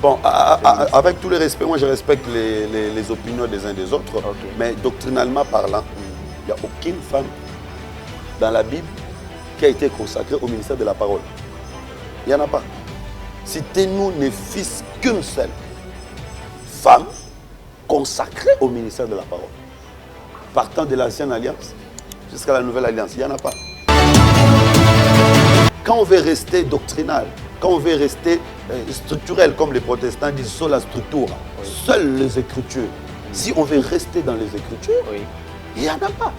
Bon, avec tout le respect, moi je respecte les opinions des uns des autres, mais doctrinalement parlant, il n'y a aucune femme dans la Bible qui a été consacrée au ministère de la parole. Il n'y en a pas. Citez-nous ne fût-ce qu'une seule femme consacrée au ministère de la parole. Partant de l'ancienne alliance jusqu'à la nouvelle alliance, il n'y en a pas. Quand on veut rester doctrinal, quand on veut rester structurel, comme les protestants disent, sur la structure, seules les Écritures. Si on veut rester dans les Écritures, il n'y en a pas.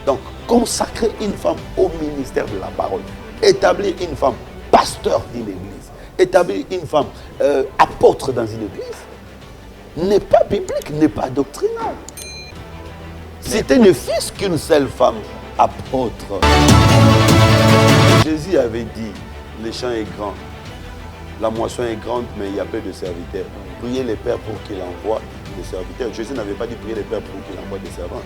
Donc, consacrer une femme au ministère de la parole, établir une femme pasteur d'une église, établir une femme apôtre dans une église, n'est pas biblique, n'est pas doctrinal. C'était ne fût-ce qu'une seule femme apôtre. Jésus avait dit, le champ est grand, la moisson est grande, mais il y a peu de serviteurs. Priez les pères pour qu'il envoie des serviteurs. Jésus n'avait pas dit prier les pères pour qu'il envoie des servantes.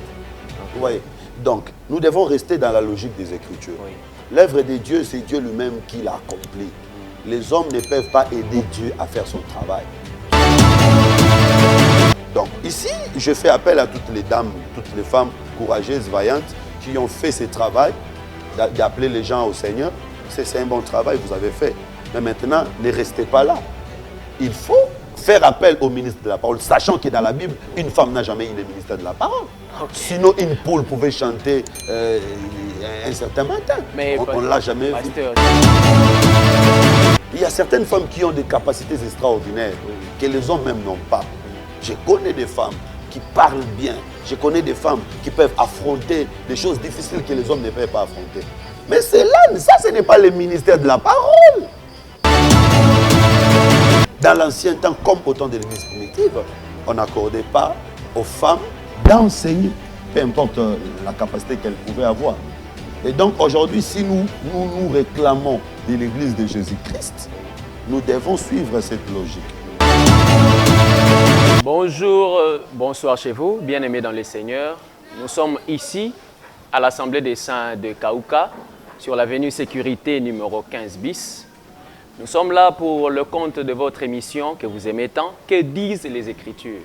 Vous voyez? Donc, nous devons rester dans la logique des Écritures. L'œuvre de Dieu, c'est Dieu lui-même qui l'a accompli. Les hommes ne peuvent pas aider Dieu à faire son travail. Donc, ici, je fais appel à toutes les dames, toutes les femmes courageuses, vaillantes, qui ont fait ce travail, d'appeler les gens au Seigneur. C'est un bon travail, vous avez fait. Mais maintenant, ne restez pas là. Il faut faire appel au ministre de la parole, sachant que dans la Bible, une femme n'a jamais eu le ministère de la parole. Sinon, une poule pouvait chanter un certain matin. Mais on ne l'a jamais vu. Il y a certaines femmes qui ont des capacités extraordinaires que les hommes même n'ont pas. Je connais des femmes qui parlent bien. Je connais des femmes qui peuvent affronter des choses difficiles que les hommes ne peuvent pas affronter. Mais c'est là, ça ce n'est pas le ministère de la parole. Dans l'ancien temps, comme au temps de l'Église primitive, on n'accordait pas aux femmes d'enseigner, peu importe la capacité qu'elles pouvaient avoir. Et donc aujourd'hui, si nous réclamons de l'Église de Jésus-Christ, nous devons suivre cette logique. Bonjour, bonsoir chez vous, bien-aimés dans le Seigneur. Nous sommes ici à l'Assemblée des Saints de Kaouka, sur l'avenue Sécurité numéro 15 bis. Nous sommes là pour le compte de votre émission que vous aimez tant, que disent les Écritures.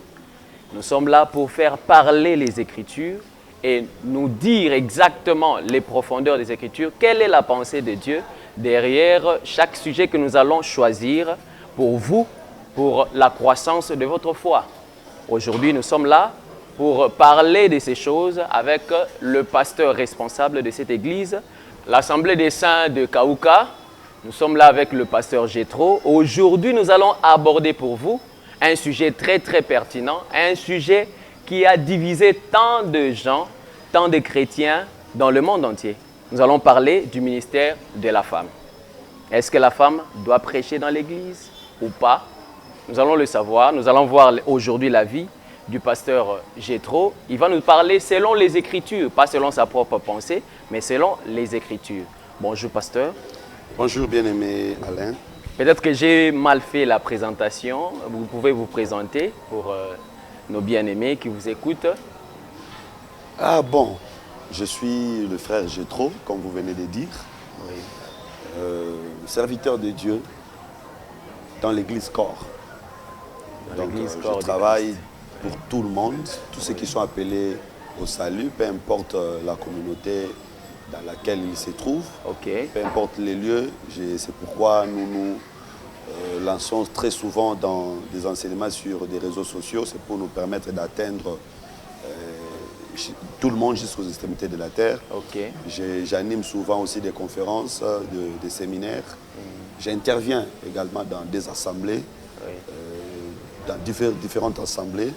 Nous sommes là pour faire parler les Écritures et nous dire exactement les profondeurs des Écritures, quelle est la pensée de Dieu derrière chaque sujet que nous allons choisir pour vous, pour la croissance de votre foi. Aujourd'hui, nous sommes là pour parler de ces choses avec le pasteur responsable de cette église, l'Assemblée des Saints de Kaouka. Nous sommes là avec le pasteur Jétro. Aujourd'hui, nous allons aborder pour vous un sujet très très pertinent, un sujet qui a divisé tant de gens, tant de chrétiens dans le monde entier. Nous allons parler du ministère de la femme. Est-ce que la femme doit prêcher dans l'église ou pas? Nous allons le savoir. Nous allons voir aujourd'hui la vie du pasteur Jétro. Il va nous parler selon les Écritures, pas selon sa propre pensée, mais selon les Écritures. Bonjour pasteur. Bonjour bien-aimé Alain. Peut-être que j'ai mal fait la présentation. Vous pouvez vous présenter pour nos bien-aimés qui vous écoutent. Ah bon, je suis le frère Jétro, comme vous venez de dire. Oui. Serviteur de Dieu dans l'église corps. Donc je travaille pour tout le monde, tous ceux qui sont appelés au salut, peu importe la communauté dans laquelle ils se trouvent, peu importe les lieux. C'est pourquoi nous nous lançons très souvent dans des enseignements sur des réseaux sociaux. C'est pour nous permettre d'atteindre tout le monde jusqu'aux extrémités de la terre. J'anime souvent aussi des conférences, des séminaires. J'interviens également dans des assemblées, dans différentes assemblées.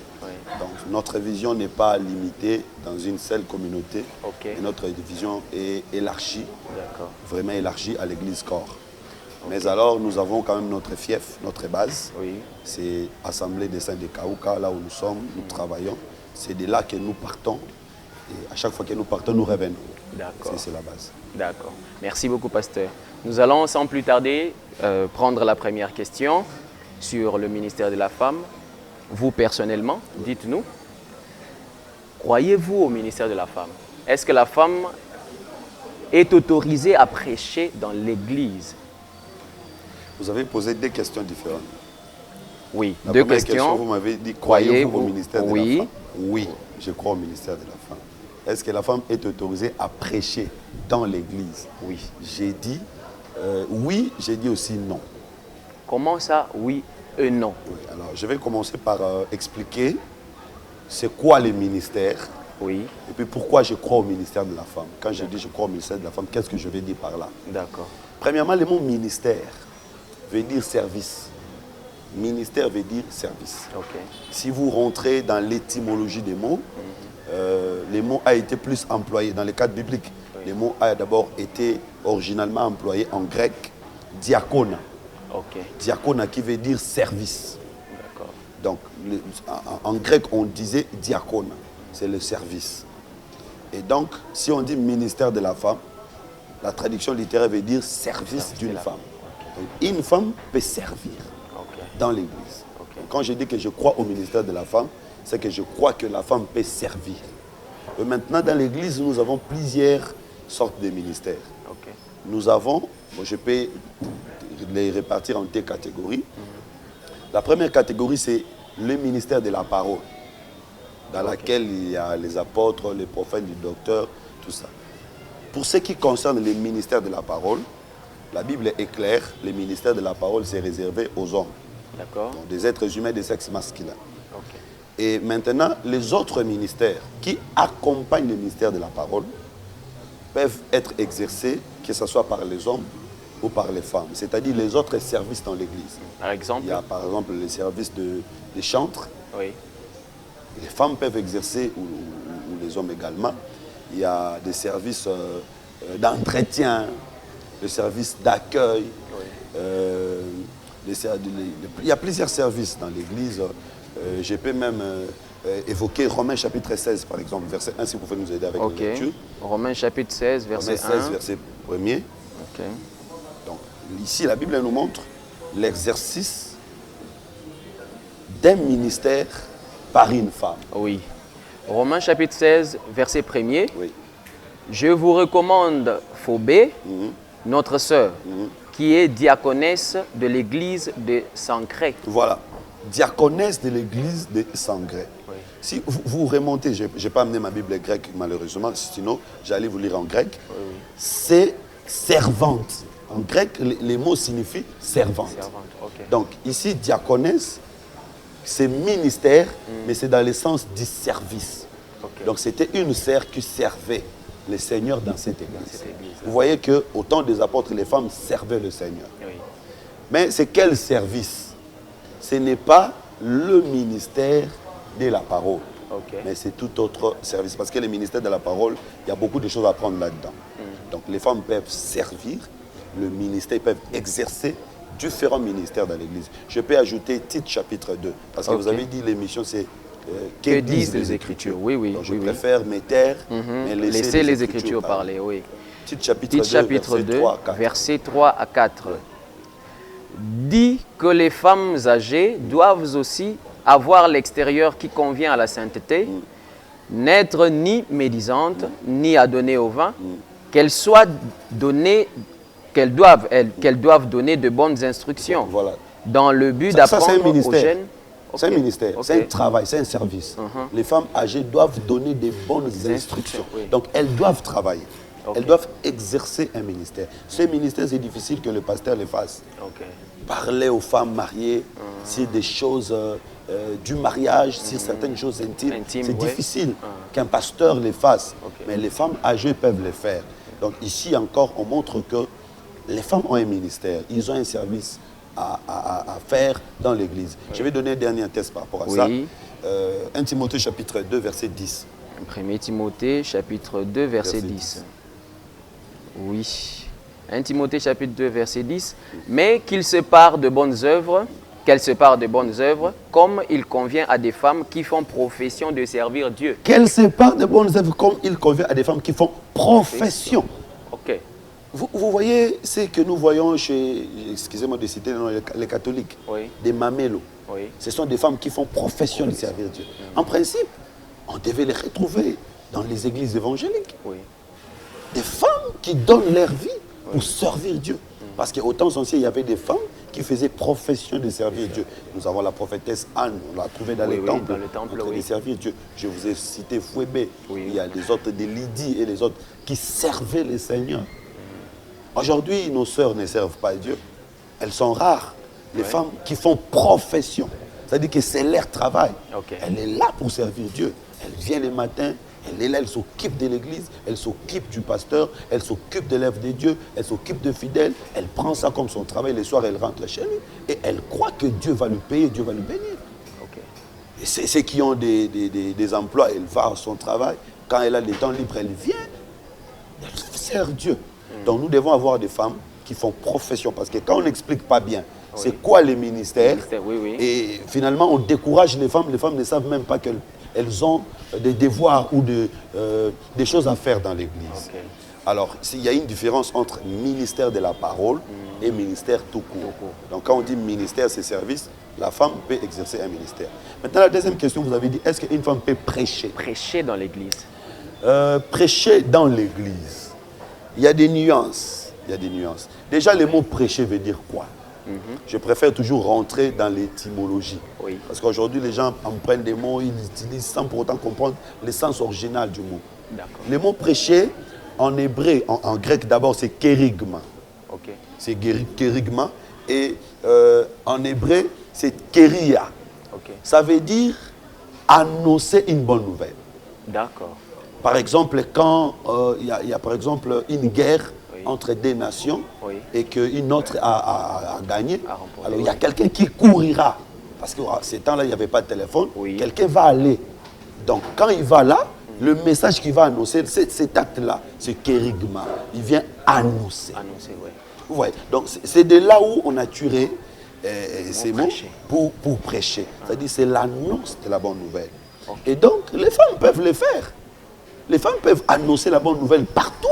Donc notre vision n'est pas limitée dans une seule communauté. Et notre vision est élargie, vraiment élargie à l'église corps. Mais alors nous avons quand même notre fief, notre base. C'est l'Assemblée des Saints de Kaouka, là où nous sommes, nous travaillons. C'est de là que nous partons. Et à chaque fois que nous partons, nous revenons. C'est la base. D'accord. Merci beaucoup, pasteur. Nous allons sans plus tarder prendre la première question sur le ministère de la femme. Vous, personnellement, dites-nous, croyez-vous au ministère de la femme? Est-ce que la femme est autorisée à prêcher dans l'église? Vous avez posé deux questions différentes. Oui, La deux première questions. Vous m'avez dit, croyez-vous au ministère de la Oui. femme? Oui, je crois au ministère de la femme. Est-ce que la femme est autorisée à prêcher dans l'église? Oui. J'ai dit oui, j'ai dit aussi non. Comment ça, oui et non? Oui, alors, je vais commencer par expliquer c'est quoi les ministères. Oui. Et puis pourquoi je crois au ministère de la femme. Quand je dis je crois au ministère de la femme, qu'est-ce que je vais dire par là? D'accord. Premièrement, le mot ministère veut dire service. Ministère veut dire service. Ok. Si vous rentrez dans l'étymologie des mots, les mots a été plus employé dans le cadre biblique. Oui. Les mots a d'abord été originalement employé en grec, diakona. Ok. Diakona qui veut dire service. D'accord. Donc, en grec, on disait diakona, c'est le service. Et donc, si on dit ministère de la femme, la traduction littéraire veut dire service d'une femme. Donc, une femme peut servir dans l'église. Donc, quand je dis que je crois au ministère de la femme, c'est que je crois que la femme peut servir. Et maintenant, dans l'église, nous avons plusieurs sortes de ministères. Nous avons, bon, je peux les répartir en deux catégories. La première catégorie, c'est le ministère de la parole, dans laquelle il y a les apôtres, les prophètes, les docteurs, tout ça. Pour ce qui concerne le ministère de la parole, la Bible est claire, le ministère de la parole, c'est réservé aux hommes. D'accord. Donc, des êtres humains de sexe masculin. Et maintenant, les autres ministères qui accompagnent le ministère de la parole peuvent être exercés, que ce soit par les hommes ou par les femmes. C'est-à-dire les autres services dans l'église. Par exemple? Il y a par exemple les services des chantres. Oui. Les femmes peuvent exercer, ou les hommes également. Il y a des services d'entretien, des services d'accueil. Oui. Il y a plusieurs services dans l'église. Je peux même évoquer Romains chapitre 16, par exemple, verset 1, si vous pouvez nous aider avec la lecture. Romains chapitre 16, verset 1. Romains 16, verset 1er. Donc, ici, la Bible nous montre l'exercice d'un ministère par une femme. Oui. Romains chapitre 16, verset 1er. Oui. Je vous recommande Phobé, notre sœur, qui est diaconesse de l'église de Sancré. Voilà. Diaconesse de l'église de Sangré. Oui. Si vous remontez, je n'ai pas amené ma Bible grecque malheureusement, sinon j'allais vous lire en grec. Oui. C'est servante. En grec, les mots signifient servante. Donc ici, diaconesse, c'est ministère, mais c'est dans le sens du service. Donc c'était une sœur qui servait le Seigneur dans cette église. Vous voyez qu'au temps des apôtres, les femmes servaient le Seigneur. Oui. Mais c'est quel service? Ce n'est pas le ministère de la parole, mais c'est tout autre service. Parce que le ministère de la parole, il y a beaucoup de choses à prendre là-dedans. Donc les femmes peuvent servir, le ministère, ils peuvent exercer différents ministères dans l'église. Je peux ajouter Tite chapitre 2, parce que vous avez dit l'émission c'est que disent les Écritures. Oui, oui. Donc, je préfère me taire, mais laisser les Écritures parler. Oui. Tite chapitre 2, verset 3 à 4. Dit que les femmes âgées doivent aussi avoir l'extérieur qui convient à la sainteté, n'être ni médisantes, ni à donner au vin, qu'elles doivent donner de bonnes instructions, dans le but d'apprendre aux jeunes. C'est un ministère, c'est un travail, c'est un service. Les femmes âgées doivent donner des bonnes instructions. Donc elles doivent travailler. Elles doivent exercer un ministère. Ce ministère, c'est difficile que le pasteur le fasse. Parler aux femmes mariées sur des choses du mariage, sur certaines choses intimes, c'est difficile qu'un pasteur le fasse. Mais les femmes âgées peuvent le faire. Donc ici encore, on montre que les femmes ont un ministère. Ils ont un service à faire dans l'église. Je vais donner un dernier test par rapport à ça. 1 Timothée chapitre 2, verset 10. 1 Timothée chapitre 2, verset 10. Oui. 1 Timothée chapitre 2, verset 10. Mais qu'elle se part de bonnes œuvres, comme il convient à des femmes qui font profession de servir Dieu. Qu'elle se part de bonnes œuvres comme il convient à des femmes qui font profession. Vous voyez ce que nous voyons chez, excusez-moi de citer les catholiques, des mamélos. Ce sont des femmes qui font profession de servir Dieu. En principe, on devait les retrouver dans les églises évangéliques. Des femmes qui donnent leur vie pour servir Dieu. Parce qu'au temps ancien, il y avait des femmes qui faisaient profession de servir Dieu. Nous avons la prophétesse Anne, on l'a trouvée dans les temples, en train de servir Dieu. Je vous ai cité Fouébé, il y a les autres de Lydie et les autres qui servaient le Seigneur. Aujourd'hui, nos sœurs ne servent pas Dieu. Elles sont rares, les femmes qui font profession. C'est-à-dire que c'est leur travail. Elle est là pour servir Dieu. Elle vient le matin, elle est là, elle s'occupe de l'église, elle s'occupe du pasteur, elle s'occupe de l'œuvre de Dieu, elle s'occupe de fidèles, elle prend ça comme son travail, le soir elle rentre chez lui et elle croit que Dieu va lui payer, Dieu va lui bénir. Et ceux qui ont des emplois, elle va à son travail, quand elle a le temps libre, elle vient, elle sert Dieu. Donc nous devons avoir des femmes qui font profession, parce que quand on n'explique pas bien c'est quoi les ministères, et finalement on décourage les femmes ne savent même pas qu'elles ont des devoirs ou des choses à faire dans l'église. Alors, il y a une différence entre ministère de la parole et ministère tout court. Donc quand on dit ministère, c'est service, la femme peut exercer un ministère. Maintenant, la deuxième question, vous avez dit, est-ce qu'une femme peut prêcher? Prêcher dans l'église. Prêcher dans l'église. Il y a des nuances. Déjà, le mot prêcher veut dire quoi? Je préfère toujours rentrer dans l'étymologie. Parce qu'aujourd'hui, les gens en prennent des mots, ils utilisent sans pour autant comprendre l'essence originale du mot. Le mot prêcher, en hébreu, en grec d'abord, c'est kérigma. C'est kérigma. Et en hébreu, c'est kéria. Ça veut dire annoncer une bonne nouvelle. Par exemple, quand il y a par exemple une guerre entre deux nations et qu'une autre a gagné, alors il y a quelqu'un qui courira. Parce que ces temps-là, il n'y avait pas de téléphone. Quelqu'un va aller. Donc, quand il va là, le message qu'il va annoncer, cet acte-là, c'est kérigma. Il vient annoncer. Donc, c'est de là où on a tiré ces mots pour prêcher. C'est-à-dire c'est l'annonce de la bonne nouvelle. Et donc, les femmes peuvent le faire. Les femmes peuvent annoncer la bonne nouvelle partout.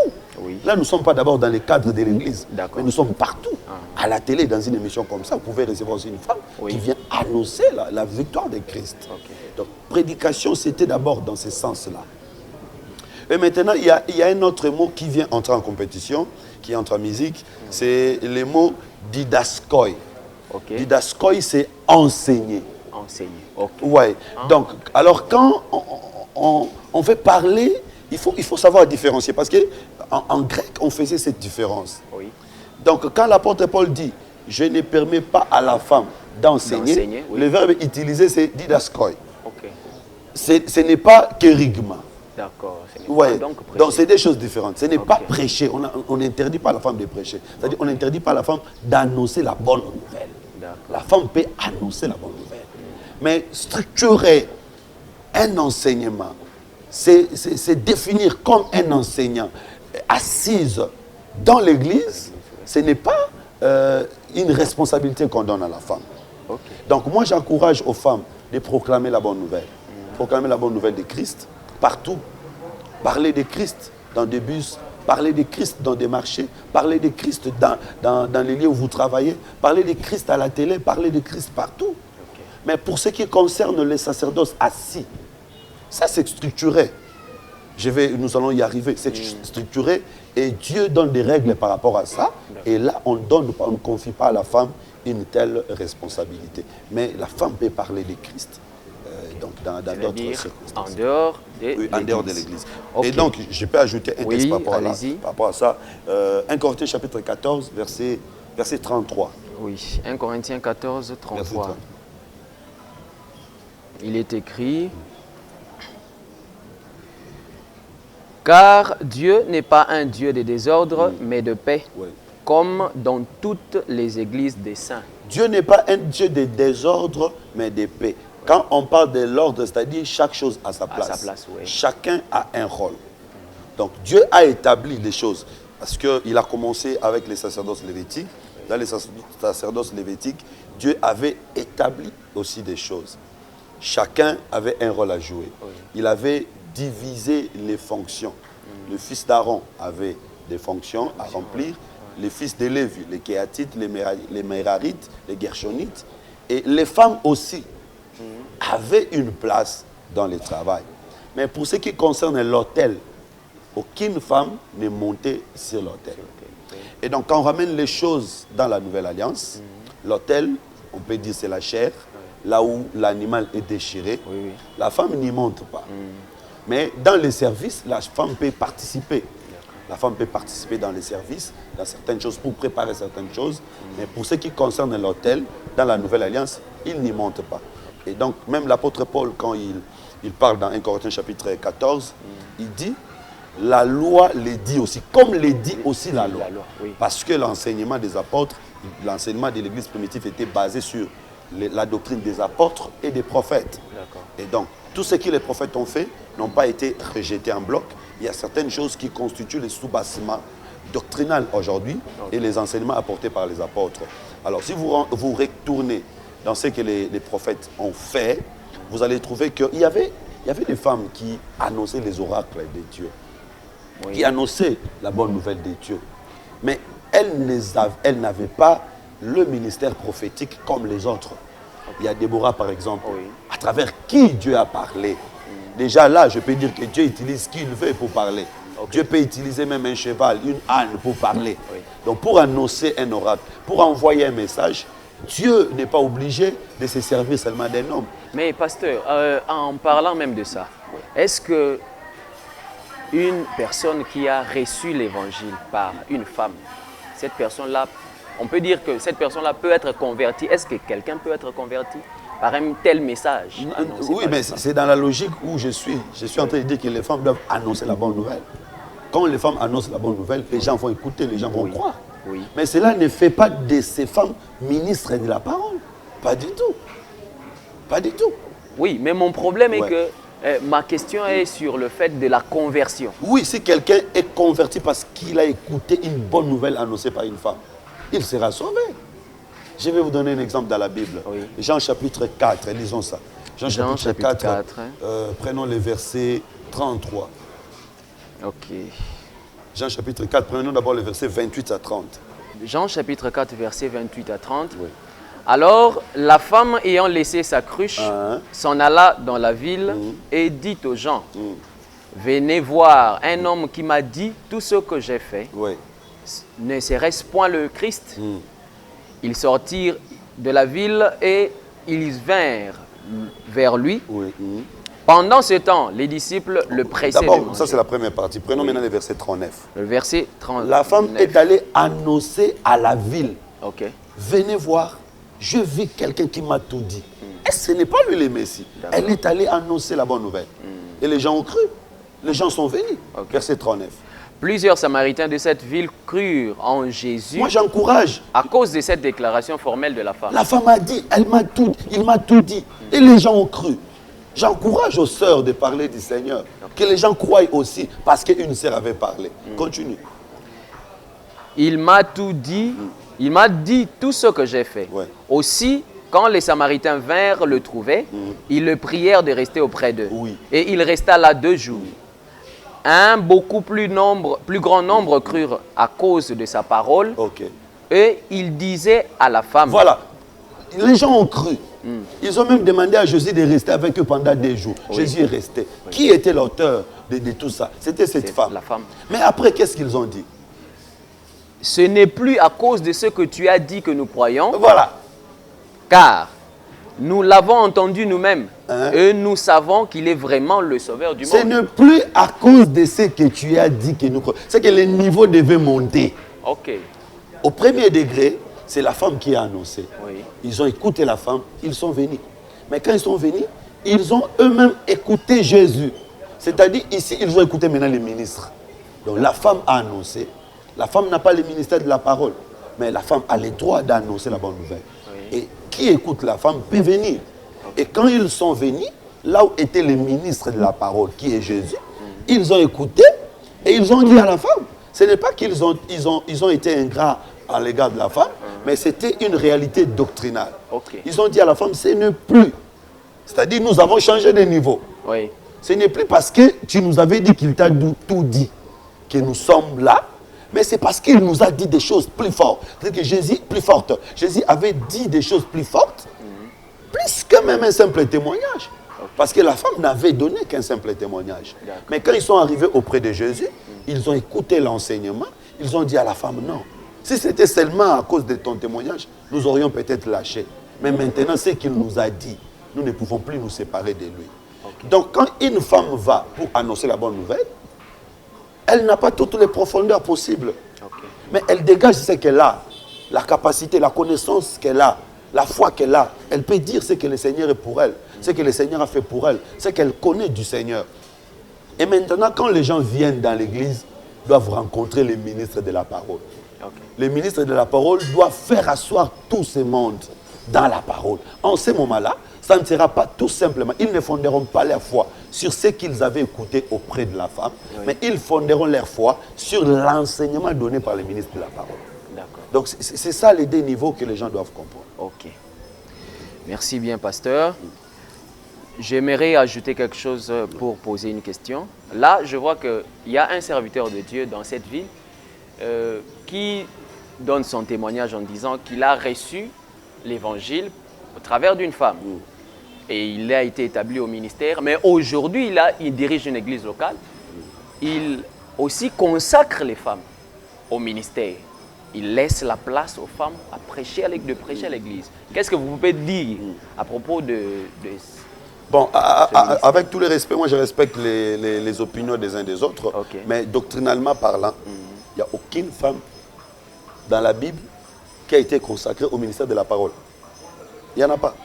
Là, nous ne sommes pas d'abord dans le cadre de l'église, mais nous sommes partout. À la télé, dans une émission comme ça, vous pouvez recevoir aussi une femme qui vient annoncer la victoire de Christ. Donc, prédication, c'était d'abord dans ce sens-là. Et maintenant, il y a un autre mot qui vient entrer en compétition, qui entre en musique, c'est le mot didaskoi. Didaskoi, c'est enseigner. Donc, alors quand on veut parler, il faut savoir différencier, parce qu'en grec, on faisait cette différence. Donc, quand l'apôtre Paul dit « Je ne permets pas à la femme d'enseigner », le verbe utilisé, c'est « didaskoi ». Ce n'est pas « kérigma ». Donc, c'est des choses différentes. Ce n'est pas prêcher. On n'interdit pas à la femme de prêcher. C'est-à-dire qu'on n'interdit pas à la femme d'annoncer la bonne nouvelle. La femme peut annoncer la bonne nouvelle. Mais structurer un enseignement, c'est définir comme un enseignant assise dans l'église, ce n'est pas une responsabilité qu'on donne à la femme. Donc moi j'encourage aux femmes de proclamer la bonne nouvelle. Proclamer la bonne nouvelle de Christ partout. Parler de Christ dans des bus, parler de Christ dans des marchés, parler de Christ dans les lieux où vous travaillez, parler de Christ à la télé, parler de Christ partout. Mais pour ce qui concerne les sacerdoces assis, ça c'est structuré. Nous allons y arriver. C'est structuré et Dieu donne des règles par rapport à ça. Et là, on ne confie pas à la femme une telle responsabilité. Mais la femme peut parler de Christ donc dans d'autres circonstances. En dehors de l'église. Et donc, je peux ajouter un texte par rapport à ça. 1 Corinthiens chapitre 14, verset 33. Oui, 1 Corinthiens 14, 33. Il est écrit, car Dieu n'est pas un Dieu de désordre, mais de paix, comme dans toutes les églises des saints. Dieu n'est pas un Dieu de désordre, mais de paix. Quand on parle de l'ordre, c'est-à-dire chaque chose à sa place. Chacun a un rôle. Donc Dieu a établi des choses, parce qu'il a commencé avec les sacerdoces lévitiques. Dans les sacerdoces lévitiques, Dieu avait établi aussi des choses. Chacun avait un rôle à jouer. Il avait divisé les fonctions. Le fils d'Aaron avait des fonctions à remplir. Les fils de Lévi, les Kéatites, les Mérarites, les Gershonites. Et les femmes aussi avaient une place dans le travail. Mais pour ce qui concerne l'autel, aucune femme n'est montée sur l'autel. Et donc quand on ramène les choses dans la Nouvelle Alliance, L'autel, on peut dire c'est la chair, là où l'animal est déchiré. La femme n'y monte pas. Mais dans les services, la femme peut participer. La femme peut participer dans les services, dans certaines choses, pour préparer certaines choses. Mais pour ce qui concerne l'autel, dans la Nouvelle Alliance, il n'y monte pas. Et donc, même l'apôtre Paul, quand il parle dans 1 Corinthiens chapitre 14, il dit, la loi les dit aussi, comme les dit aussi la loi. Parce que l'enseignement des apôtres, l'enseignement de l'Église primitive était basé sur la doctrine des apôtres et des prophètes. Et donc, tout ce que les prophètes ont fait n'ont pas été rejetés en bloc. Il y a certaines choses qui constituent les sous-bassements doctrinaux aujourd'hui et les enseignements apportés par les apôtres. Alors, si vous retournez dans ce que les prophètes ont fait, vous allez trouver qu'il y avait des femmes qui annonçaient les oracles des dieux, qui annonçaient la bonne nouvelle des dieux. Mais elles n'avaient pas le ministère prophétique comme les autres. Il y a Déborah, par exemple, à travers qui Dieu a parlé. Déjà là, je peux dire que Dieu utilise qui il veut pour parler. Dieu peut utiliser même un cheval, une âne pour parler. Donc pour annoncer un oracle, pour envoyer un message, Dieu n'est pas obligé de se servir seulement d'un homme. Mais pasteur, en parlant même de ça, est-ce que une personne qui a reçu l'évangile par une femme, cette personne-là, on peut dire que cette personne-là peut être convertie. Est-ce que quelqu'un peut être converti par un tel message? Oui, mais c'est dans la logique où je suis. Je suis en train de dire que les femmes doivent annoncer la bonne nouvelle. Quand les femmes annoncent la bonne nouvelle, les gens vont écouter, les gens vont croire. Mais cela ne fait pas de ces femmes ministres de la parole. Pas du tout. Pas du tout. Oui, mais mon problème est que ma question est sur le fait de la conversion. Oui, si quelqu'un est converti parce qu'il a écouté une bonne nouvelle annoncée par une femme, il sera sauvé. Je vais vous donner un exemple dans la Bible. Jean chapitre 4, lisons ça. Jean chapitre 4, prenons le verset 33. Ok. Jean chapitre 4, prenons d'abord le verset 28 à 30. Jean chapitre 4, verset 28 à 30. Alors, la femme ayant laissé sa cruche s'en alla dans la ville et dit aux gens, venez voir un homme qui m'a dit tout ce que j'ai fait. Ne serait-ce point le Christ? Ils sortirent de la ville et ils vinrent vers lui. Pendant ce temps, les disciples le pressaient. D'abord, ça c'est la première partie. Prenons maintenant le verset 39. Le verset 39. La femme est allée annoncer à la ville. Venez voir, je vis quelqu'un qui m'a tout dit. Et ce n'est pas lui le Messie. Elle est allée annoncer la bonne nouvelle. Et les gens ont cru. Les gens sont venus. Verset 39. Plusieurs Samaritains de cette ville crurent en Jésus. Moi, j'encourage. À cause de cette déclaration formelle de la femme. La femme a dit, il m'a tout dit. Et les gens ont cru. J'encourage aux sœurs de parler du Seigneur. Que les gens croient aussi, parce qu'une sœur avait parlé. Continue. Il m'a tout dit. Il m'a dit tout ce que j'ai fait. Aussi, quand les Samaritains vinrent le trouver, ils le prièrent de rester auprès d'eux. Et il resta là 2 jours. Un beaucoup plus grand nombre crurent à cause de sa parole. Et il disait à la femme. Voilà. Les gens ont cru. Ils ont même demandé à Jésus de rester avec eux pendant 2 jours. Jésus est resté. Qui était l'auteur de tout ça? C'était cette femme. La femme. Mais après, qu'est-ce qu'ils ont dit? Ce n'est plus à cause de ce que tu as dit que nous croyons. Voilà. Car nous l'avons entendu nous-mêmes. Et nous savons qu'il est vraiment le sauveur du monde. Ce n'est plus à cause de ce que tu as dit que nous croyons. C'est que le niveau devait monter. Au premier degré, c'est la femme qui a annoncé. Ils ont écouté la femme, ils sont venus. Mais quand ils sont venus, ils ont eux-mêmes écouté Jésus. C'est-à-dire, ici, ils ont écouté maintenant les ministres. Donc la femme a annoncé. La femme n'a pas le ministère de la parole. Mais la femme a le droit d'annoncer la bonne nouvelle. Et qui écoute la femme peut venir. Et quand ils sont venus, là où était le ministre de la parole, qui est Jésus, ils ont écouté et ils ont dit à la femme. Ce n'est pas qu'ils ont été ingrats à l'égard de la femme, mais c'était une réalité doctrinale. Ils ont dit à la femme, ce n'est plus. C'est-à-dire, nous avons changé de niveau. Ce n'est plus parce que tu nous avais dit qu'il t'a tout dit que nous sommes là, mais c'est parce qu'il nous a dit des choses plus fortes. C'est-à-dire que Jésus, plus forte. Jésus avait dit des choses plus fortes, plus que même un simple témoignage. Parce que la femme n'avait donné qu'un simple témoignage. Mais quand ils sont arrivés auprès de Jésus, ils ont écouté l'enseignement, ils ont dit à la femme, non, Si c'était seulement à cause de ton témoignage, nous aurions peut-être lâché. Mais maintenant, ce qu'il nous a dit, nous ne pouvons plus nous séparer de lui. Okay. Donc, quand une femme va pour annoncer la bonne nouvelle, elle n'a pas toutes les profondeurs possibles. Okay. Mais elle dégage ce qu'elle a, la capacité, la connaissance qu'elle a, la foi qu'elle a. Elle peut dire ce que le Seigneur est pour elle, ce que le Seigneur a fait pour elle, ce qu'elle connaît du Seigneur. Et maintenant, quand les gens viennent dans l'église, ils doivent rencontrer les ministres de la parole. Okay. Les ministres de la parole doivent faire asseoir tout ce monde dans la parole. En ce moment-là, ça ne sera pas tout simplement, ils ne fonderont pas leur foi sur ce qu'ils avaient écouté auprès de la femme, oui, mais ils fonderont leur foi sur l'enseignement donné par les ministres de la parole. Donc c'est ça les deux niveaux que les gens doivent comprendre. Ok. Merci bien, pasteur. J'aimerais ajouter quelque chose pour poser une question. Là, je vois qu'il y a un serviteur de Dieu dans cette ville qui donne son témoignage en disant qu'il a reçu l'évangile au travers d'une femme. Et il a été établi au ministère. Mais aujourd'hui, il dirige une église locale. Il aussi consacre les femmes au ministère. Il laisse la place aux femmes à prêcher à l'église. Qu'est-ce que vous pouvez dire à propos de bon, avec tout le respect, moi je respecte les opinions des uns des autres. Okay. Mais doctrinalement parlant, il n'y a aucune femme dans la Bible qui a été consacrée au ministère de la parole. Il n'y en a pas.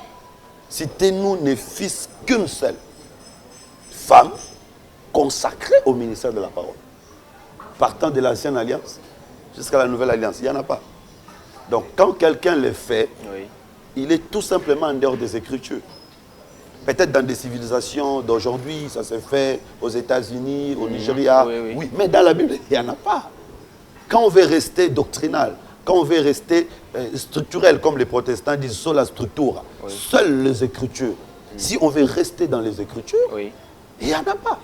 Citez-nous ne fût-ce qu'une seule femme consacrée au ministère de la parole. Partant de l'ancienne alliance jusqu'à la nouvelle alliance, il n'y en a pas. Donc quand quelqu'un le fait, oui, il est tout simplement en dehors des Écritures. Peut-être dans des civilisations d'aujourd'hui, ça se fait aux États-Unis, au Nigeria, oui, mais dans la Bible, il n'y en a pas. Quand on veut rester doctrinal, quand on veut rester structurel, comme les protestants disent, sola structura, oui, seules les Écritures. Si on veut rester dans les Écritures, oui, il n'y en a pas.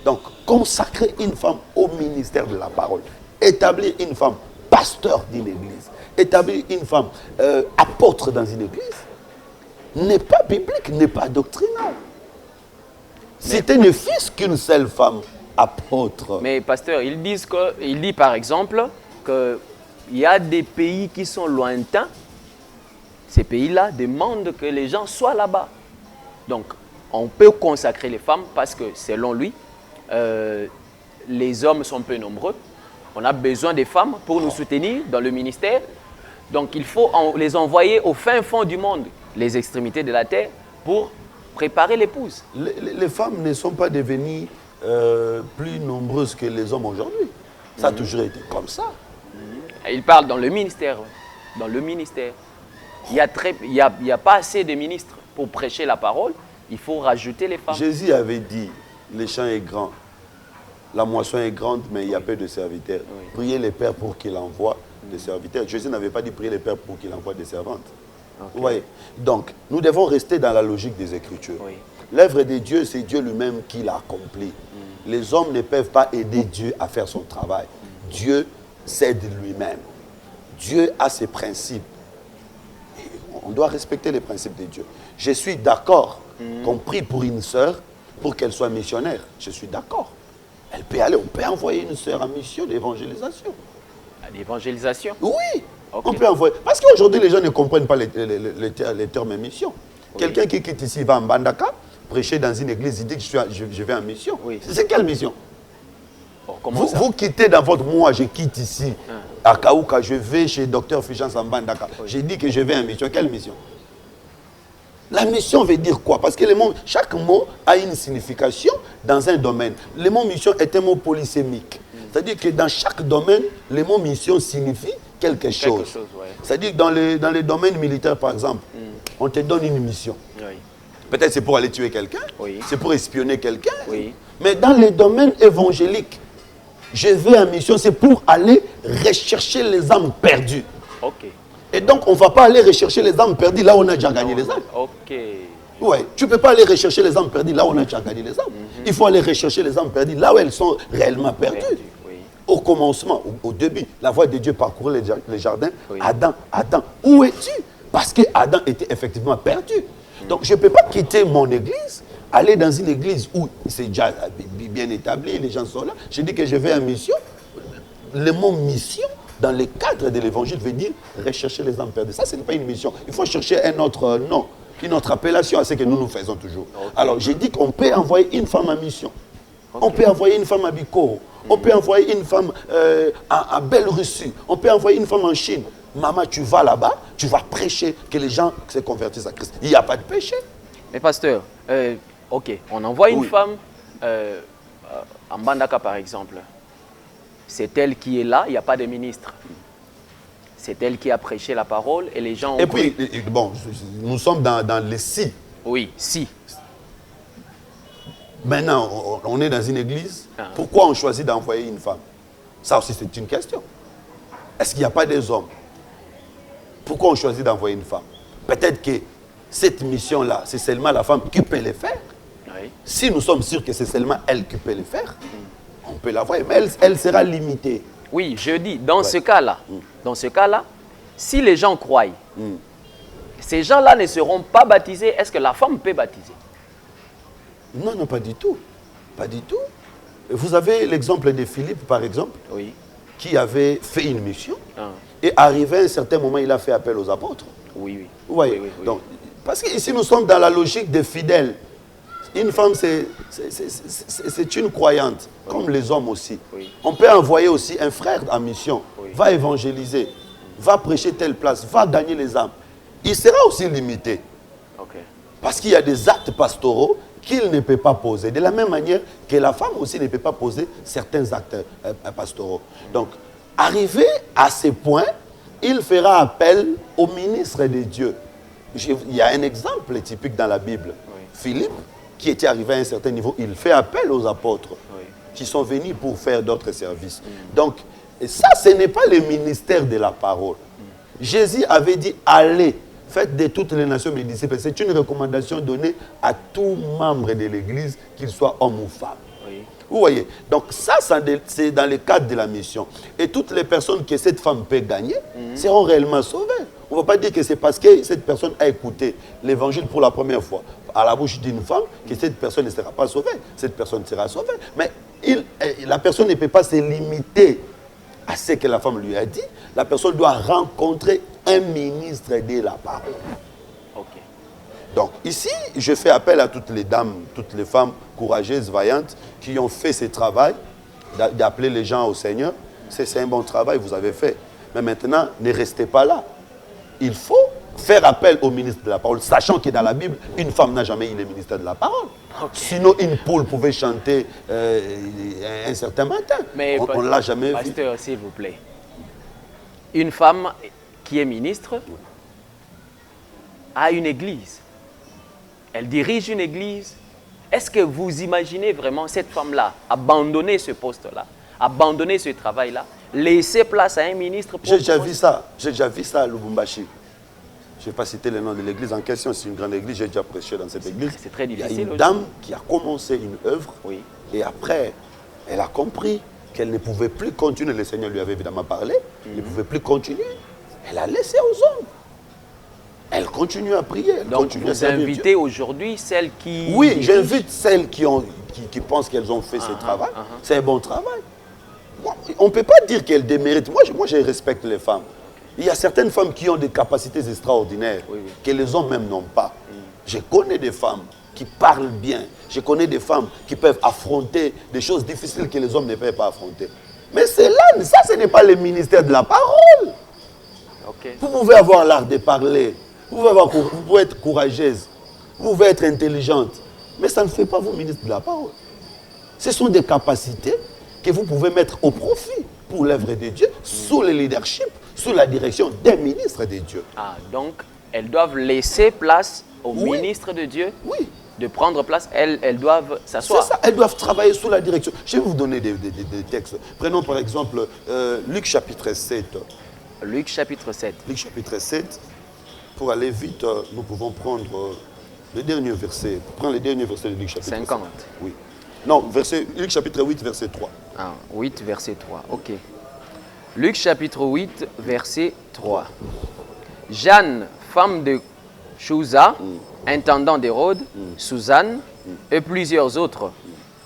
Donc, consacrer une femme au ministère de la parole, établir une femme pasteur d'une église, établir une femme apôtre dans une église, n'est pas biblique, n'est pas doctrinal. C'était ne fût-ce qu'une seule femme apôtre. Mais pasteur, il dit par exemple qu'il y a des pays qui sont lointains. Ces pays-là demandent que les gens soient là-bas. Donc, on peut consacrer les femmes parce que, selon lui, les hommes sont peu nombreux. On a besoin des femmes pour nous soutenir dans le ministère. Donc, il faut les envoyer au fin fond du monde, les extrémités de la terre, pour préparer l'épouse. Les femmes ne sont pas devenues plus nombreuses que les hommes aujourd'hui. Ça a toujours été comme ça. Il parle dans le ministère. Dans le ministère. Il n'y a pas assez de ministres pour prêcher la parole. Il faut rajouter les femmes. Jésus avait dit, le champ est grand, la moisson est grande, mais il y a peu de serviteurs. Oui. Priez les pères pour qu'il envoie des serviteurs. Jésus n'avait pas dit prier les pères pour qu'il envoie des servantes. Okay. Vous voyez? Donc, nous devons rester dans la logique des Écritures. Oui. L'œuvre de Dieu, c'est Dieu lui-même qui l'a accompli. Les hommes ne peuvent pas aider Dieu à faire son travail. Dieu s'aide lui-même. Dieu a ses principes. Et on doit respecter les principes de Dieu. Je suis d'accord qu'on prie pour une sœur pour qu'elle soit missionnaire. Je suis d'accord. Elle peut aller, on peut envoyer une sœur en mission d'évangélisation. L'évangélisation? Oui, okay. On peut envoyer. Parce qu'aujourd'hui, les gens ne comprennent pas les termes mission. Oui. Quelqu'un qui quitte ici, va en Bandaka, prêcher dans une église, il dit que je vais en mission. Oui. C'est quelle mission? Vous quittez dans votre... Moi, je quitte ici, à Kaouka, je vais chez Dr Fichans en Bandaka. Oui. J'ai dit que je vais en mission. Quelle mission? La mission veut dire quoi? Parce que chaque mot a une signification dans un domaine. Le mot mission est un mot polysémique. C'est-à-dire que dans chaque domaine, le mot mission signifie quelque chose. Ouais. C'est-à-dire que dans les domaines militaires, par exemple, on te donne une mission. Oui. Peut-être c'est pour aller tuer quelqu'un, oui, c'est pour espionner quelqu'un. Oui. Mais dans les domaines évangéliques, je vais en mission, c'est pour aller rechercher les âmes perdues. Okay. Et donc, on ne va pas aller rechercher les âmes perdues là où on a déjà gagné les âmes. Ok. Ouais, tu ne peux pas aller rechercher les âmes perdues là où on a déjà gagné les âmes. Il faut aller rechercher les âmes perdues là où elles sont réellement perdues. Oui. Au commencement, au début, la voix de Dieu parcourait les jardins. Oui. Adam, où es-tu? Parce que Adam était effectivement perdu. Donc, je ne peux pas quitter mon église, aller dans une église où c'est déjà bien établi, les gens sont là. Je dis que je vais en mission. Le mot mission dans le cadre de l'évangile, veut dire rechercher les âmes perdues. Ça, ce n'est pas une mission. Il faut chercher un autre nom, une autre appellation à ce que nous faisons toujours. Okay. Alors, j'ai dit qu'on peut envoyer une femme en mission. Okay. On peut envoyer une femme à Bikoro. On peut envoyer une femme à Belle-Russie. On peut envoyer une femme en Chine. Maman, tu vas là-bas, tu vas prêcher que les gens se convertissent à Christ. Il n'y a pas de péché. Mais pasteur, ok, on envoie une femme en Bandaka par exemple. C'est elle qui est là, il n'y a pas de ministre. C'est elle qui a prêché la parole et les gens ont... Et puis, bon, nous sommes dans les si. Oui, si. Maintenant, on est dans une église. Pourquoi on choisit d'envoyer une femme? Ça aussi, c'est une question. Est-ce qu'il n'y a pas des hommes? Pourquoi on choisit d'envoyer une femme? Peut-être que cette mission-là, c'est seulement la femme qui peut le faire. Oui. Si nous sommes sûrs que c'est seulement elle qui peut le faire, on peut la voir, mais elle sera limitée. Oui, je dis, dans ce cas-là, si les gens croient, ces gens-là ne seront pas baptisés, est-ce que la femme peut baptiser? Non, non, pas du tout. Pas du tout. Vous avez l'exemple de Philippe, par exemple, qui avait fait une mission, et arrivé à un certain moment, il a fait appel aux apôtres. Oui, oui. Vous voyez? Donc, parce qu'ici, nous sommes dans la logique des fidèles. Une femme, c'est une croyante, comme les hommes aussi. Oui. On peut envoyer aussi un frère en mission, va évangéliser, va prêcher telle place, va gagner les âmes. Il sera aussi limité. Parce qu'il y a des actes pastoraux qu'il ne peut pas poser. De la même manière que la femme aussi ne peut pas poser certains actes pastoraux. Donc, arrivé à ce point, il fera appel au ministre de Dieu. Il y a un exemple typique dans la Bible. Philippe, qui était arrivé à un certain niveau, il fait appel aux apôtres qui sont venus pour faire d'autres services. Donc, ça, ce n'est pas le ministère de la parole. Jésus avait dit, allez, faites de toutes les nations mes disciples. C'est une recommandation donnée à tout membre de l'Église, qu'il soit homme ou femme. Vous voyez? Donc ça, c'est dans le cadre de la mission. Et toutes les personnes que cette femme peut gagner seront réellement sauvées. On ne va pas dire que c'est parce que cette personne a écouté l'évangile pour la première fois à la bouche d'une femme que cette personne ne sera pas sauvée. Cette personne sera sauvée. Mais la personne ne peut pas se limiter à ce que la femme lui a dit. La personne doit rencontrer un ministre de la parole. Donc ici, je fais appel à toutes les dames, toutes les femmes courageuses, vaillantes, qui ont fait ce travail, d'appeler les gens au Seigneur. C'est un bon travail, vous avez fait. Mais maintenant, ne restez pas là. Il faut faire appel au ministre de la parole, sachant que dans la Bible, une femme n'a jamais eu le ministère de la parole. Sinon, une poule pouvait chanter un certain matin. Mais on ne l'a jamais vu. Pasteur, s'il vous plaît. Une femme qui est ministre a une église. Elle dirige une église. Est-ce que vous imaginez vraiment cette femme-là abandonner ce poste-là, abandonner ce travail-là, laisser place à un ministre? J'ai déjà vu ça. J'ai déjà vu ça à Lubumbashi. Je ne vais pas citer le nom de l'église en question. C'est une grande église. J'ai déjà prêché dans cette église. C'est très difficile. Il y a une dame qui a commencé une œuvre. Et après, elle a compris qu'elle ne pouvait plus continuer. Le Seigneur lui avait évidemment parlé. Elle ne pouvait plus continuer. Elle a laissé aux hommes. Elle continue à prier. Donc, vous invitez aujourd'hui celles qui... Oui, j'invite celles qui pensent qu'elles ont fait ce travail. C'est un bon travail. On ne peut pas dire qu'elles déméritent. Moi, je respecte les femmes. Il y a certaines femmes qui ont des capacités extraordinaires que les hommes même n'ont pas. Je connais des femmes qui parlent bien. Je connais des femmes qui peuvent affronter des choses difficiles que les hommes ne peuvent pas affronter. Mais ça, ce n'est pas le ministère de la parole. Vous pouvez avoir l'art de parler. Vous pouvez être courageuse, vous pouvez être intelligente, mais ça ne fait pas vous ministre de la parole. Ce sont des capacités que vous pouvez mettre au profit pour l'œuvre de Dieu, sous le leadership, sous la direction des ministres de Dieu. Ah, donc elles doivent laisser place aux ministres de Dieu, de prendre place, elles doivent s'asseoir. C'est ça, elles doivent travailler sous la direction. Je vais vous donner des textes. Prenons par exemple Luc chapitre 7. Luc chapitre 7. Luc chapitre 7. Pour aller vite, nous pouvons prendre le dernier verset. Prends le dernier verset de Luc chapitre 50. 7. Oui. Non, Luc chapitre 8, verset 3. Ah, 8, verset 3. Ok. Luc chapitre 8, verset 3. Jeanne, femme de Chouza, intendant d'Hérode, Suzanne et plusieurs autres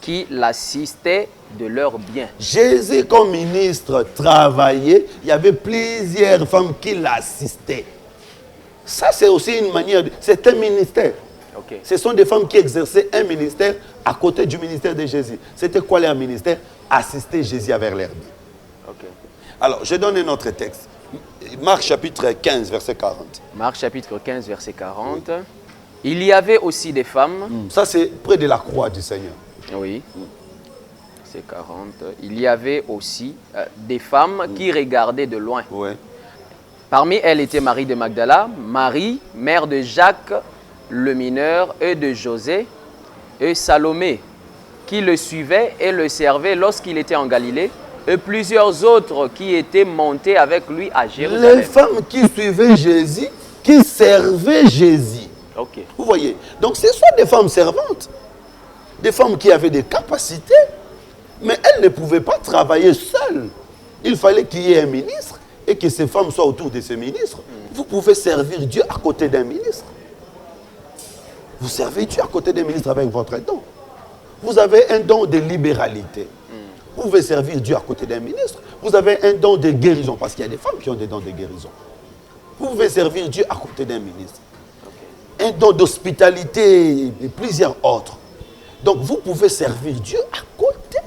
qui l'assistaient de leurs biens. Jésus, comme ministre, travaillait. Il y avait plusieurs femmes qui l'assistaient. Ça, c'est aussi une manière... C'est un ministère. Okay. Ce sont des femmes qui exerçaient un ministère à côté du ministère de Jésus. C'était quoi leur ministère? Assister Jésus à vers l'herbe. Okay. Alors, je donne un autre texte. Marc chapitre 15, verset 40. Marc chapitre 15, verset 40. Oui. Il y avait aussi des femmes... Ça, c'est près de la croix du Seigneur. Oui. C'est 40. Il y avait aussi des femmes qui regardaient de loin. Oui. Parmi elles était Marie de Magdala, Marie, mère de Jacques le mineur, et de José, et Salomé, qui le suivaient et le servaient lorsqu'il était en Galilée, et plusieurs autres qui étaient montés avec lui à Jérusalem. Les femmes qui suivaient Jésus, qui servaient Jésus. Okay. Vous voyez? Donc ce sont des femmes servantes, des femmes qui avaient des capacités, mais elles ne pouvaient pas travailler seules. Il fallait qu'il y ait un ministre et que ces femmes soient autour de ce ministre. Vous pouvez servir Dieu à côté d'un ministre. Vous servez Dieu à côté d'un ministre avec votre don. Vous avez un don de libéralité. Vous pouvez servir Dieu à côté d'un ministre. Vous avez un don de guérison, parce qu'il y a des femmes qui ont des dons de guérison. Vous pouvez servir Dieu à côté d'un ministre. Un don d'hospitalité et plusieurs autres. Donc vous pouvez servir Dieu à côté.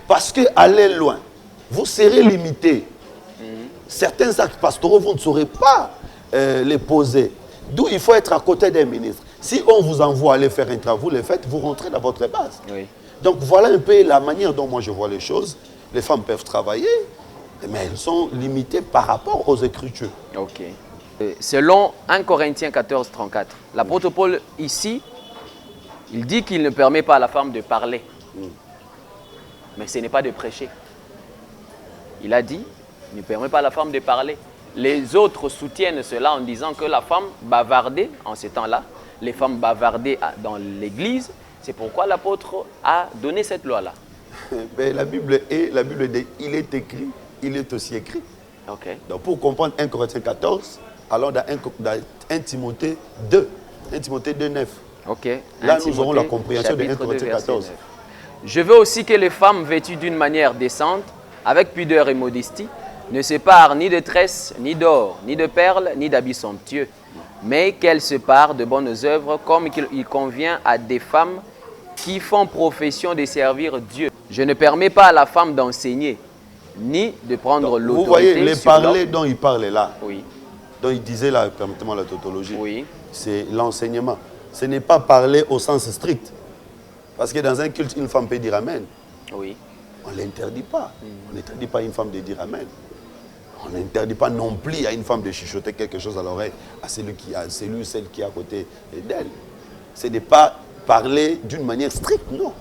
Parce que aller loin, vous serez limité. Certains actes pastoraux, vous ne saurez pas les poser. D'où il faut être à côté d'un ministre. Si on vous envoie aller faire un travail, vous le faites, vous rentrez dans votre base. Oui. Donc voilà un peu la manière dont moi je vois les choses. Les femmes peuvent travailler, mais elles sont limitées par rapport aux Écritures. Ok. Selon 1 Corinthiens 14, 34, l'apôtre Paul ici, il dit qu'il ne permet pas à la femme de parler. Mais ce n'est pas de prêcher. Il a dit, il ne permet pas à la femme de parler. Les autres soutiennent cela en disant que la femme bavardait en ce temps-là. Les femmes bavardaient dans l'église. C'est pourquoi l'apôtre a donné cette loi-là. La Bible dit, il est écrit, il est aussi écrit. Okay. Donc pour comprendre 1 Corinthiens 14, alors dans 1 Timothée 2, 1 Timothée 2, 9. Okay. Là, nous aurons la compréhension de 1 Corinthiens 14. 9. Je veux aussi que les femmes vêtues d'une manière décente, avec pudeur et modestie, ne se parent ni de tresses, ni d'or, ni de perles, ni d'habits somptueux, mais qu'elles se parent de bonnes œuvres comme il convient à des femmes qui font profession de servir Dieu. Je ne permets pas à la femme d'enseigner, ni de prendre l'autorité. Vous voyez, les parler dont il parlait là, oui. dont il disait là, permettez-moi la tautologie, oui. C'est l'enseignement. Ce n'est pas parler au sens strict. Parce que dans un culte, une femme peut dire Amen. Oui. On ne l'interdit pas. On n'interdit pas à une femme de dire Amen. On n'interdit pas non plus à une femme de chuchoter quelque chose à l'oreille à celui ou celle qui est à côté d'elle. Ce n'est pas parler d'une manière stricte, non.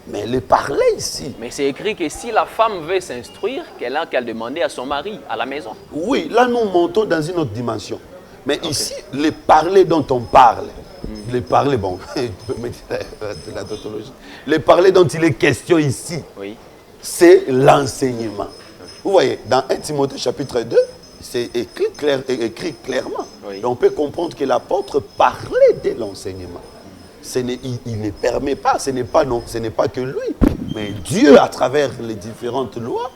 Mais le parler ici. Mais c'est écrit que si la femme veut s'instruire, qu'elle a qu'à demander à son mari à la maison. Oui, là nous montons dans une autre dimension. Mais ici, le parler dont on parle, le parler, bon, je peux mettre de la tautologie. Le parler dont il est question ici, oui. C'est l'enseignement. Vous voyez, dans 1 Timothée chapitre 2, c'est écrit clairement. Oui. On peut comprendre que l'apôtre parlait de l'enseignement. Il ne permet pas, ce n'est pas que lui, mais Dieu à travers les différentes lois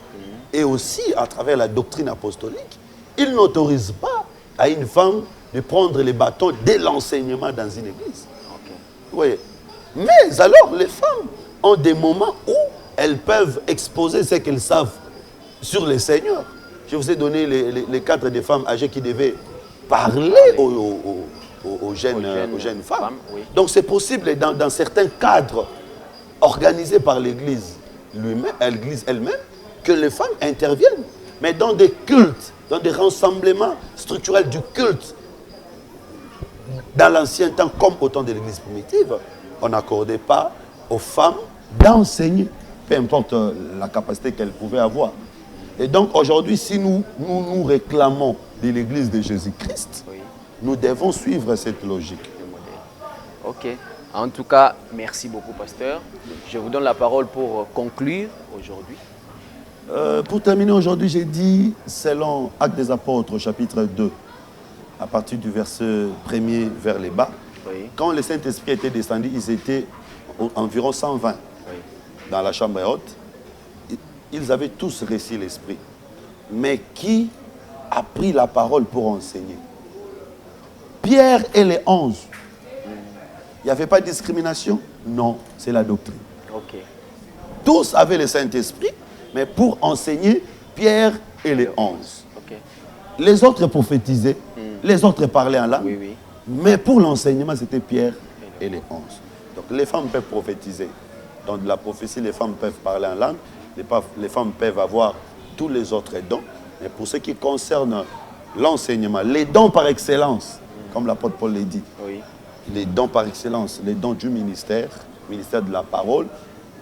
et aussi à travers la doctrine apostolique, il n'autorise pas à une femme de prendre les bâtons de l'enseignement dans une église. Okay. Vous voyez. Mais alors, les femmes ont des moments où elles peuvent exposer ce qu'elles savent sur le Seigneur. Je vous ai donné les cadres des femmes âgées qui devaient parler aux jeunes femmes. Oui. Donc c'est possible dans certains cadres organisés par l'Église elle-même que les femmes interviennent. Mais dans des cultes, dans des rassemblements structurels du culte, dans l'ancien temps comme au temps de l'Église primitive, on n'accordait pas aux femmes d'enseigner, peu importe la capacité qu'elles pouvaient avoir. Et donc aujourd'hui, si nous réclamons de l'Église de Jésus-Christ, oui. Nous devons suivre cette logique. Ok. En tout cas, merci beaucoup, pasteur. Je vous donne la parole pour conclure aujourd'hui. Pour terminer aujourd'hui, j'ai dit, selon Actes des Apôtres, chapitre 2, à partir du verset 1er vers les bas, oui. Quand le Saint-Esprit était descendu, ils étaient environ 120 oui. Dans la chambre haute. ils avaient tous reçu l'Esprit. Mais qui a pris la parole pour enseigner? Pierre et les 11. Il n'y avait pas de discrimination? Non, c'est la doctrine. Ok. Tous avaient le Saint-Esprit, mais pour enseigner, Pierre et les 11. Ok. Les autres prophétisaient, les autres parlaient en langue, Oui, oui. mais pour l'enseignement, c'était Pierre et les 11. Donc les femmes peuvent prophétiser. Dans de la prophétie, les femmes peuvent parler en langue, les femmes peuvent avoir tous les autres dons. Mais pour ce qui concerne l'enseignement, les dons par excellence, comme l'apôtre Paul l'a dit, Oui. les dons par excellence, les dons du ministère de la parole,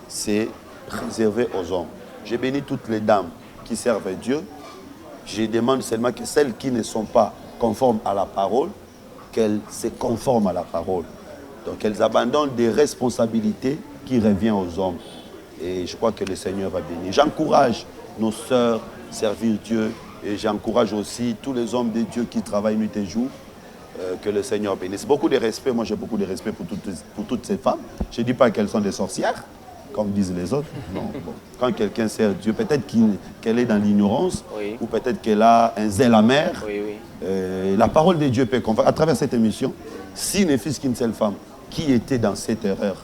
c'est réservé aux hommes. J'ai béni toutes les dames qui servent Dieu. Je demande seulement que celles qui ne sont pas conformes à la parole, qu'elles se conforment à la parole. Donc elles abandonnent des responsabilités qui reviennent aux hommes. Et je crois que le Seigneur va bénir. J'encourage nos sœurs à servir Dieu et j'encourage aussi tous les hommes de Dieu qui travaillent nuit et jour. Que le Seigneur bénisse. Beaucoup de respect, moi j'ai beaucoup de respect pour toutes ces femmes. Je ne dis pas qu'elles sont des sorcières, comme disent les autres. Non. Bon. Quand quelqu'un sert Dieu, peut-être qu'elle est dans l'ignorance, Oui. ou peut-être qu'elle a un zèle amer. Oui, oui. La parole de Dieu peut convaincre. À travers cette émission, s'il ne fût qu'une seule femme qui était dans cette erreur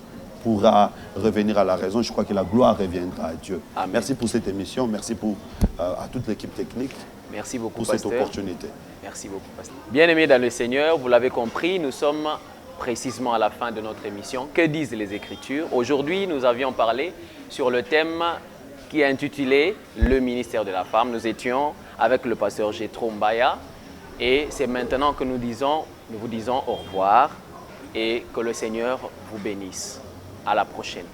pourra revenir à la raison, je crois que la gloire reviendra à Dieu. Amen. Merci pour cette émission, merci à toute l'équipe technique. Merci beaucoup, pour pasteur. cette opportunité. Merci beaucoup, pasteur. Bien-aimés dans le Seigneur, vous l'avez compris, nous sommes précisément à la fin de notre émission. Que disent les Écritures? Aujourd'hui, nous avions parlé sur le thème qui est intitulé « Le ministère de la femme ». Nous étions avec le pasteur Jethro Mbaya et c'est maintenant que nous vous disons au revoir et que le Seigneur vous bénisse. À la prochaine.